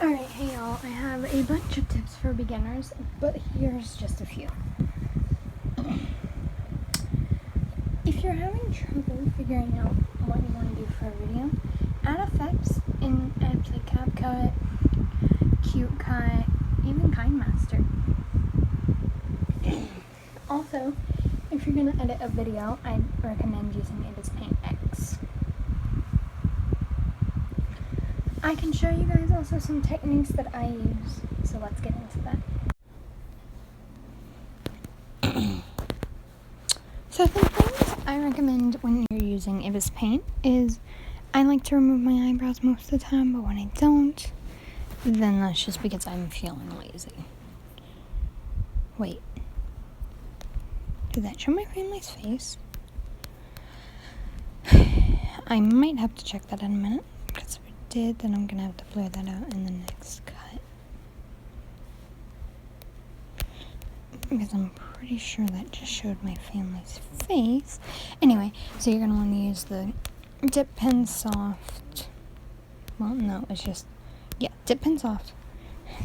Alright, hey y'all, I have a bunch of tips for beginners, but here's just a few. If you're having trouble figuring out what you want to do for a video, add effects in apps like CapCut, CuteCut, even KineMaster. Also, if you're going to edit a video, I'd recommend using IbisPaint X. I can show you guys also some techniques that I use, so let's get into that. So some things I recommend when you're using IbisPaint is, I like to remove my eyebrows most of the time, but when I don't, then that's just because I'm feeling lazy. Wait. Did that show my family's face? I might have to check that in a minute, because if it did, then I'm going to have to blur that out in the next cut. Because I'm pretty sure that just showed my family's face. Anyway, so you're going to want to use the Dip Pen Soft. Well, no, it's just, Dip Pen Soft.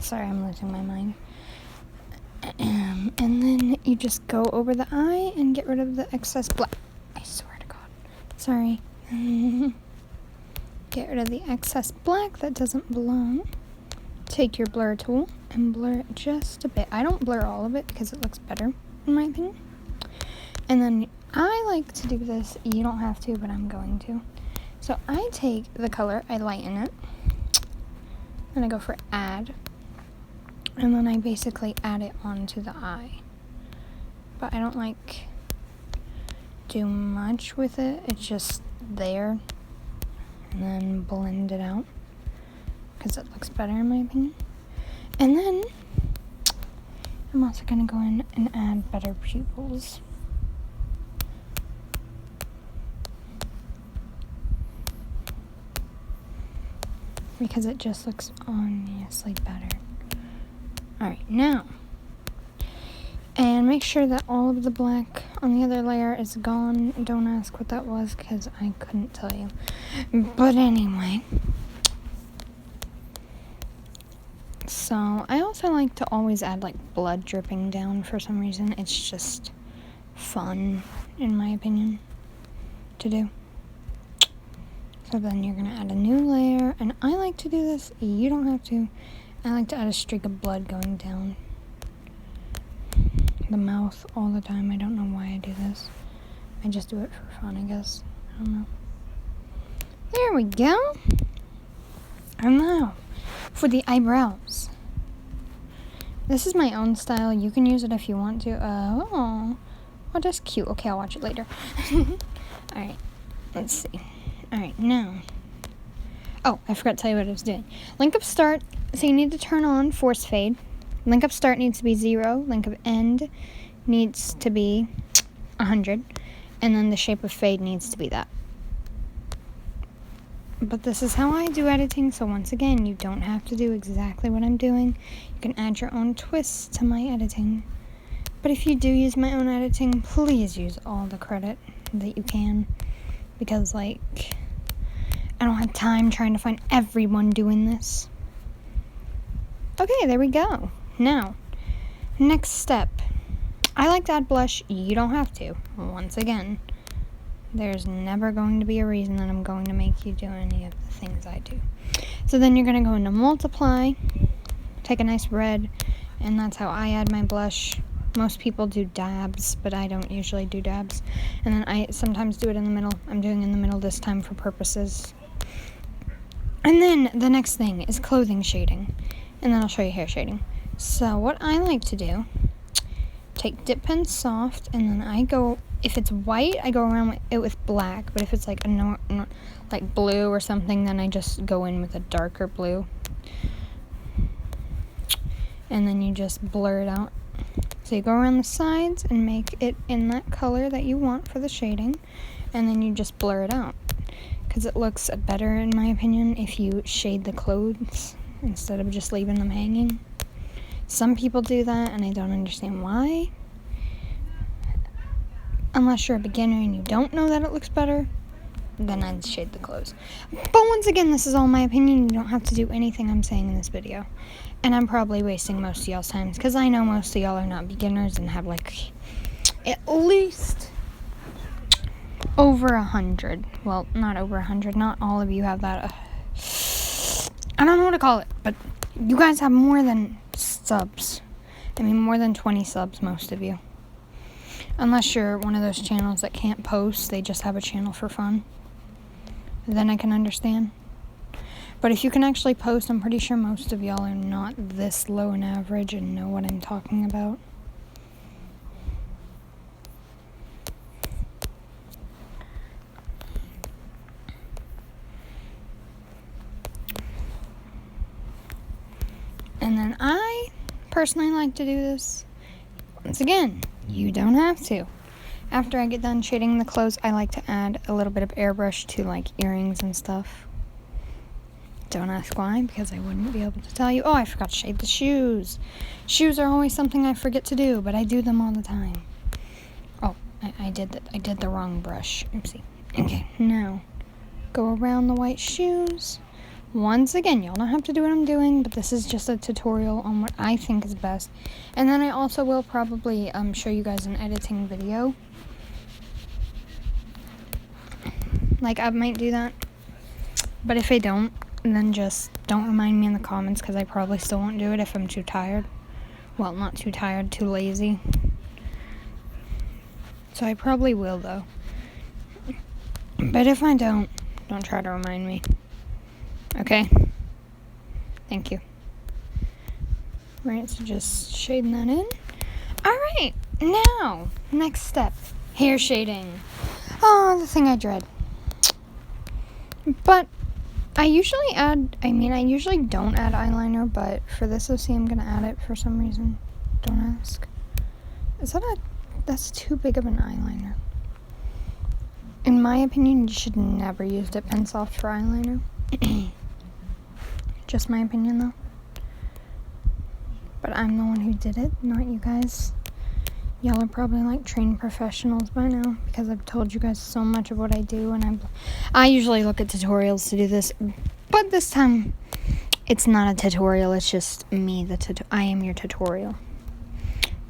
Sorry, I'm losing my mind. And then you just go over the eye and get rid of the excess black. I swear to God. Sorry. Get rid of the excess black that doesn't belong. Take your blur tool and blur it just a bit. I don't blur all of it because it looks better, in my opinion. And then I like to do this. You don't have to, but I'm going to. So I take the color, I lighten it, and I go for add. And then I basically add it onto the eye. But I don't do much with it. It's just there. And then blend it out, because it looks better in my opinion. And then I'm also going to go in and add better pupils. Because it just looks honestly better. Alright, now, and make sure that all of the black on the other layer is gone. Don't ask what that was, because I couldn't tell you. But anyway, so I also like to always add blood dripping down for some reason. It's just fun, in my opinion, to do. So then you're going to add a new layer, and I like to do this. You don't have to. I like to add a streak of blood going down the mouth all the time. I don't know why I do this. I just do it for fun, I guess. I don't know. There we go. And now, for the eyebrows. This is my own style. You can use it if you want to. Oh, that's cute. Okay, I'll watch it later. Alright, let's see. Alright, now. Oh, I forgot to tell you what I was doing. Link of start, so you need to turn on force fade. Link of start needs to be 0. Link of end needs to be 100. And then the shape of fade needs to be that. But this is how I do editing, so once again, you don't have to do exactly what I'm doing. You can add your own twists to my editing. But if you do use my own editing, please use all the credit that you can. Because, I don't have time trying to find everyone doing this. Okay, there we go. Now, next step. I like to add blush. You don't have to. Once again, there's never going to be a reason that I'm going to make you do any of the things I do. So then you're going to go into multiply, take a nice red, and that's how I add my blush. Most people do dabs, but I don't usually do dabs. And then I sometimes do it in the middle. I'm doing in the middle this time for purposes. And then the next thing is clothing shading. And then I'll show you hair shading. So what I like to do, take Dip Pen Soft, and then I go, if it's white, I go around it with black. But if it's blue or something, then I just go in with a darker blue. And then you just blur it out. So you go around the sides and make it in that color that you want for the shading. And then you just blur it out. Because it looks better, in my opinion, if you shade the clothes instead of just leaving them hanging. Some people do that, and I don't understand why. Unless you're a beginner and you don't know that it looks better. then I'd shade the clothes. But once again, this is all my opinion. You don't have to do anything I'm saying in this video. And I'm probably wasting most of y'all's time, because I know most of y'all are not beginners and have, like, at least over 100. Well, not over 100. Not all of you have that. I don't know what to call it, but you guys have more than subs. I mean, more than 20 subs, most of you. Unless you're one of those channels that can't post, they just have a channel for fun. Then I can understand. But if you can actually post, I'm pretty sure most of y'all are not this low in average and know what I'm talking about. And then I personally like to do this. Once again, you don't have to. After I get done shading the clothes, I like to add a little bit of airbrush to like earrings and stuff. Don't ask why, because I wouldn't be able to tell you. Oh, I forgot to shade the shoes. Shoes are always something I forget to do, but I do them all the time. Oh, I did the wrong brush. Oopsie. Okay, now go around the white shoes. Once again, y'all don't have to do what I'm doing, but this is just a tutorial on what I think is best. And then I also will probably show you guys an editing video. Like, I might do that. But if I don't, then just don't remind me in the comments, because I probably still won't do it if I'm too tired. Well, not too tired, too lazy. So I probably will, though. But if I don't try to remind me. Okay? Thank you. Right, so just shading that in. Alright, now, next step. Hair shading. Oh, the thing I dread. But I usually don't add eyeliner, but for this OC I'm gonna add it for some reason. Don't ask. That's too big of an eyeliner. In my opinion, you should never use Dip Pen Soft for eyeliner. Just my opinion, though. But I'm the one who did it, not you guys. Y'all are probably like trained professionals by now, because I've told you guys so much of what I do, and I usually look at tutorials to do this, but this time it's not a tutorial, it's just me, I am your tutorial.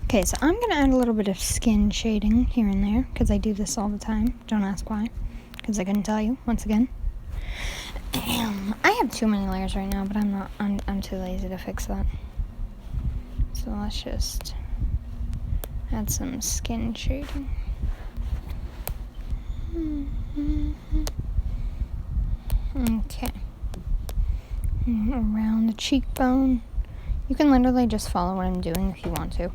Okay, so I'm going to add a little bit of skin shading here and there, because I do this all the time. Don't ask why, because I couldn't tell you, once again. I have too many layers right now, but I'm too lazy to fix that. So let's just add some skin shading. Okay. Around the cheekbone. You can literally just follow what I'm doing if you want to.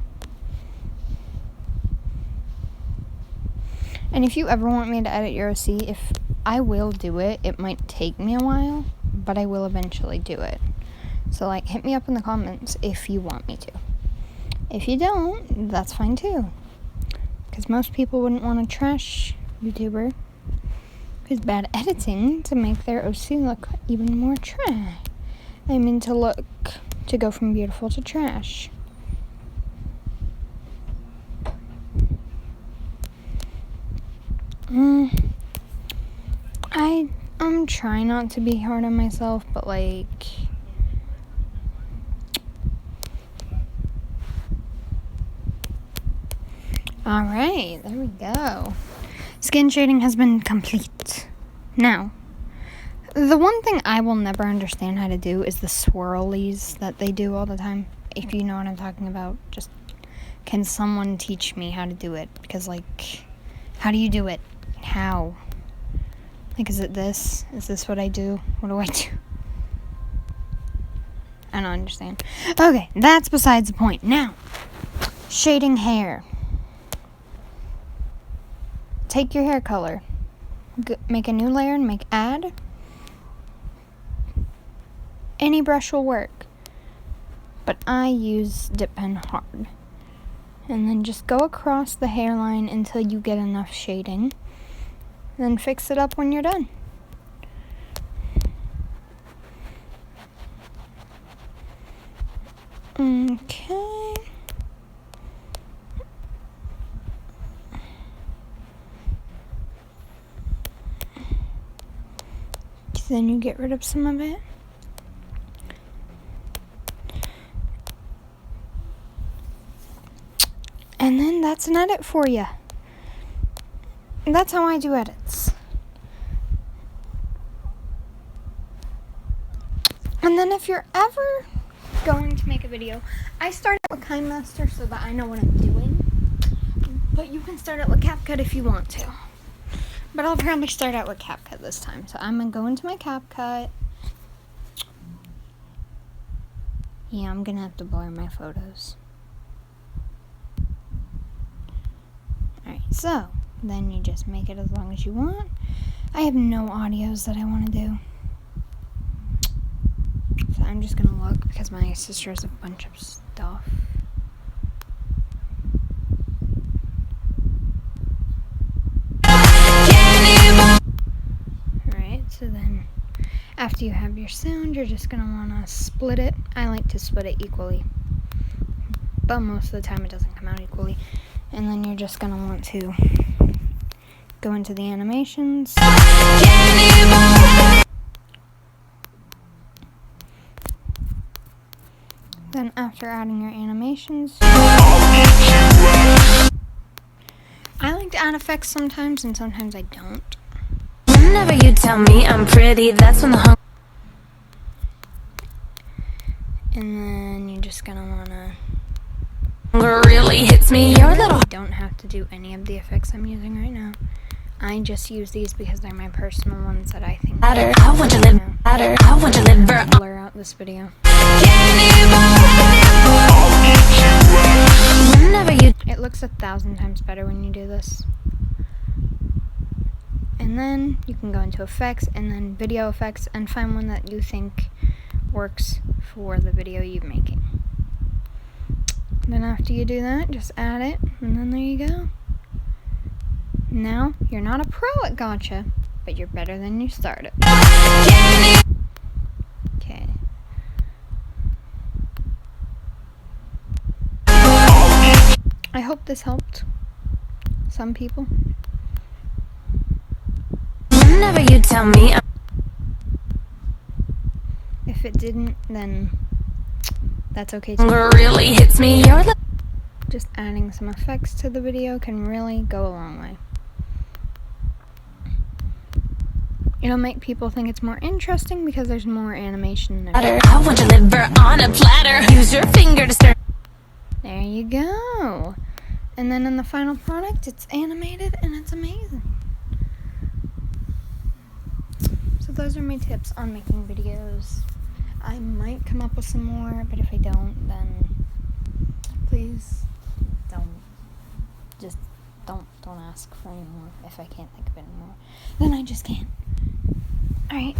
And if you ever want me to edit your OC, if I will do it, it might take me a while, but I will eventually do it. So, like, hit me up in the comments if you want me to. If you don't, that's fine too. Because most people wouldn't want a trash YouTuber who's bad editing to make their OC look even more trash. I mean, to go from beautiful to trash. I'm trying not to be hard on myself, but like, alright, there we go. Skin shading has been complete. Now, the one thing I will never understand how to do is the swirlies that they do all the time. If you know what I'm talking about, just, can someone teach me how to do it? Because, like, how do you do it? How? Like, is it this? Is this what I do? What do I do? I don't understand. Okay, that's besides the point. Now, shading hair. Take your hair color. Make a new layer and add. Any brush will work. But I use Dip Pen Hard. And then just go across the hairline until you get enough shading. Then fix it up when you're done. Okay. then you get rid of some of it. And then that's an edit for you. That's how I do edits. And then if you're ever going to make a video, I started with KineMaster so that I know what I'm doing. But you can start it with CapCut if you want to. But I'll probably start out with CapCut this time. So I'm going to go into my CapCut. Yeah, I'm going to have to blur my photos. Alright, so then you just make it as long as you want. I have no audios that I want to do. So I'm just going to look because my sister has a bunch of stuff. Alright, so then after you have your sound, you're just going to want to split it. I like to split it equally, but most of the time it doesn't come out equally. And then you're just going to want to go into the animations. Then after adding your animations, I like to add effects sometimes and sometimes I don't. Whenever you tell me I'm pretty, that's when the And then you're just going to want to hunger really hits me. Your little don't have to do any of the effects I'm using right now. I just use these because they're my personal ones that I think matter. I want to live better. I want to live better. Blur out this video. Whenever you It looks 1,000 times better when you do this. And then you can go into effects and then video effects and find one that you think works for the video you're making. Then after you do that, just add it, and then there you go. Now, you're not a pro at Gotcha, but you're better than you started. Okay. I hope this helped some people. whenever you tell me I'm If it didn't, then that's okay too. hunger really hits me. Your little Just adding some effects to the video can really go a long way. It'll make people think it's more interesting because there's more animation in it. matter. I want to live on a platter. Use your finger to stir. There you go. And then in the final product, it's animated and it's amazing. So those are my tips on making videos. I might come up with some more, but if I don't, then please don't ask for any more. If I can't think of any more, then I just can't. Alright.